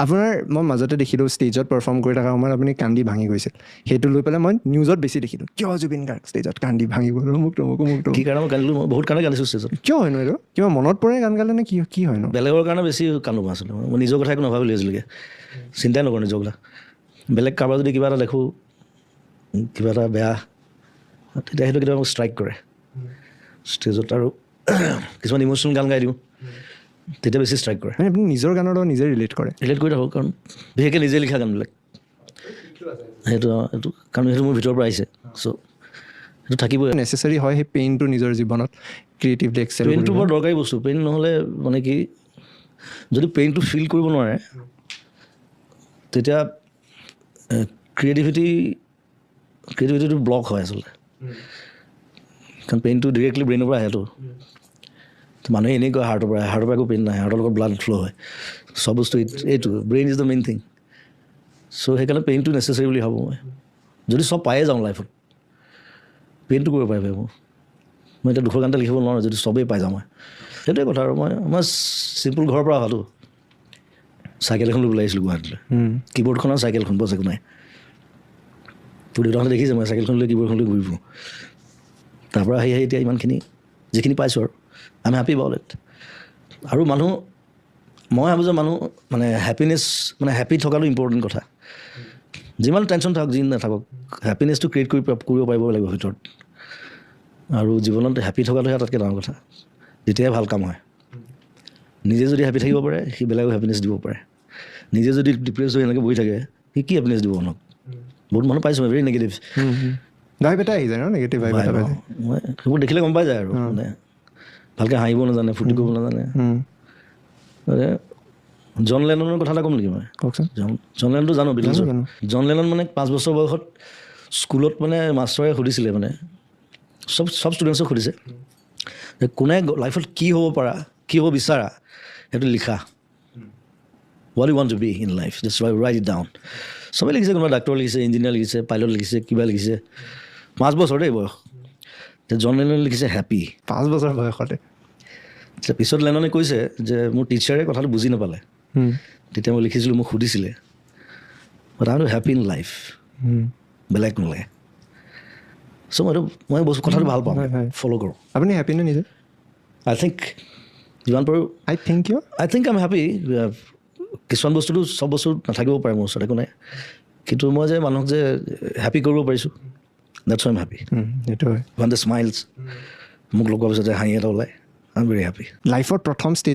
আপোনাৰ মই মাজতে দেখিলোঁ ষ্টেজত পাৰফৰ্ম কৰি থকা সময়ত আপুনি কান্দি ভাঙি গৈছিল সেইটো লৈ পেলাই মই নিউজত বেছি দেখিলোঁ কিয় জুবিন গাৰ্গ ষ্টেজত কান্দি ভাঙি গ'ল মোক কি কাৰণে মই কান্দিলোঁ মই বহুত কাৰণে কান্দিছোঁ ষ্টেজত কিয় হয়নো এইটো কিবা মনত পৰে গান গালে নে কি হয়নো বেলেগৰ কাৰণে বেছি কান্দো মই আচলতে মই নিজৰ কথা একো নাভাবিলোঁ আজিলৈকে চিন্তাই নকৰোঁ নিজৰ কথা বেলেগ কাৰোবাৰ যদি কিবা এটা দেখোঁ কিবা এটা বেয়া তেতিয়া সেইটো কেতিয়াবা মোক ষ্ট্ৰাইক কৰে ষ্টেজত আৰু কিছুমান ইম'চনেল গান গাই দিওঁ তেতিয়া বেছি ষ্ট্ৰাইক কৰে মানে আপুনি নিজৰ গানৰ লগত নিজে ৰিলেট কৰে ৰিলেট কৰি থাকোঁ কাৰণ বিশেষকৈ নিজে লিখা গানবিলাক সেইটো কাৰণ সেইটো মোৰ ভিতৰৰ পৰা আহিছে চ' সেইটো থাকিবই নেচেচাৰী হয় সেই পেইনটো নিজৰ জীৱনত ক্ৰিয়েটিভলি এক্সেল পেইনটো বৰ দৰকাৰী বস্তু পেইন নহ'লে মানে কি যদি পেইনটো ফিল কৰিব নোৱাৰে তেতিয়া ক্ৰিয়েটিভিটিটো ব্লক হয় আচলতে কাৰণ পেইনটো ডিৰেক্টলি ব্ৰেইনৰ পৰা আহেতো মানুহে এনেই কয় হাৰ্টৰ পৰা একো পেইন নাই হাৰ্টৰ লগত ব্লাড ফ্ল' হয় চব বস্তু এইটো brain is the main thing চ' সেইকাৰণে পেইনটো নেচেচাৰী বুলি ভাবোঁ মই যদি চব পায়ে যাওঁ লাইফত পেইনটো কৰিব পাৰিব মই এতিয়া দুখৰ গানটা লিখিব নোৱাৰোঁ যদি চবেই পাই যাওঁ মই সেইটোৱে কথা আৰু মই চিম্পুল ঘৰৰ পৰা অহাটো চাইকেল এখন লৈ ওলাই আহিছিলোঁ গুৱাহাটীলৈ কীবৰ্ডখন আৰু চাইকেলখন বছ একো নাই তোৰ দেউতাহঁতে দেখিছে মই চাইকেলখন লৈ কীবৰ্ডখন লৈ ঘূৰি ফুৰোঁ তাৰপৰা আহি এতিয়া ইমানখিনি যিখিনি পাইছোঁ আৰু আই এম হেপী এবাউট ইট আৰু মই ভাবোঁ যে মানুহ মানে হেপী থকাটো ইম্পৰ্টেণ্ট কথা যিমান টেনশ্যন থাকক যি নাথাকক হেপিনেছটো ক্ৰিয়েট কৰিব পাৰিব লাগিব ভিতৰত আৰু জীৱনত হেপী থকাটোহে আটাইতকৈ ডাঙৰ কথা যেতিয়াই ভাল কাম হয় নিজে যদি হেপী থাকিব পাৰে সি বেলেগক হেপিনেছ দিব পাৰে নিজে যদি ডিপ্ৰেছ হৈ এনেকৈ বহি থাকে সি কি হেপিনেছ দিব মানুহক বহুত মানুহ পাইছোঁ মই ভেৰি নেগেটিভ ভাইব এটা আহি যায় ন নেগেটিভ ভাইব এটা মই সেইবোৰ দেখিলে গম পাই যায় আৰু মানে ভালকৈ হাঁহিব নাজানে ফূৰ্তি কৰিব নাজানে জন লেননৰ কথা এটা ক'ম নেকি মই কওকচোন জন লেননটো জানো বিটলছৰ জন লেনন মানে 5 বছৰ বয়সত স্কুলত মানে মাষ্টৰে সুধিছিলে মানে চব ষ্টুডেণ্টছক সুধিছে যে কোনে লাইফত কি হ'ব পাৰা কি হ'ব বিচাৰা সেইটো লিখা what you want to be in life just write it down চবেই লিখিছে কোনোবা ডাক্তৰ লিখিছে ইঞ্জিনিয়াৰ লিখিছে পাইলট লিখিছে কিবা লিখিছে 5 বছৰ দেই বয়স জন লেননে লিখিছে হেপী 5 বছৰ বয়সতে পিছত লেননে কৈছে যে মোৰ টিচাৰে কথাটো বুজি নাপালে তেতিয়া মই লিখিছিলোঁ মোক সুধিছিলে but I am happy in life বেলেগ নালাগে চ' মই বস্তু কথাটো ভাল পাওঁ ফ'ল' কৰোঁ আপুনি হেপী নে নিজে আই থিংক যিমান পাৰোঁ আই থিংক আই হেপী কিছুমান বস্তুটো চব বস্তু নাথাকিব পাৰে মোৰ ওচৰত একো নাই কিন্তু মই যে মানুহক যে হেপী কৰিব পাৰিছোঁ দেটছ আই এম হেপী সেইটো হয় ওৱান দ্য স্মাইলছ মোক লগোৱাৰ পিছত যে হাঁহি এটা ওলায় আই এম ভেৰি হেপী লাইফৰ প্ৰথম ষ্টেজ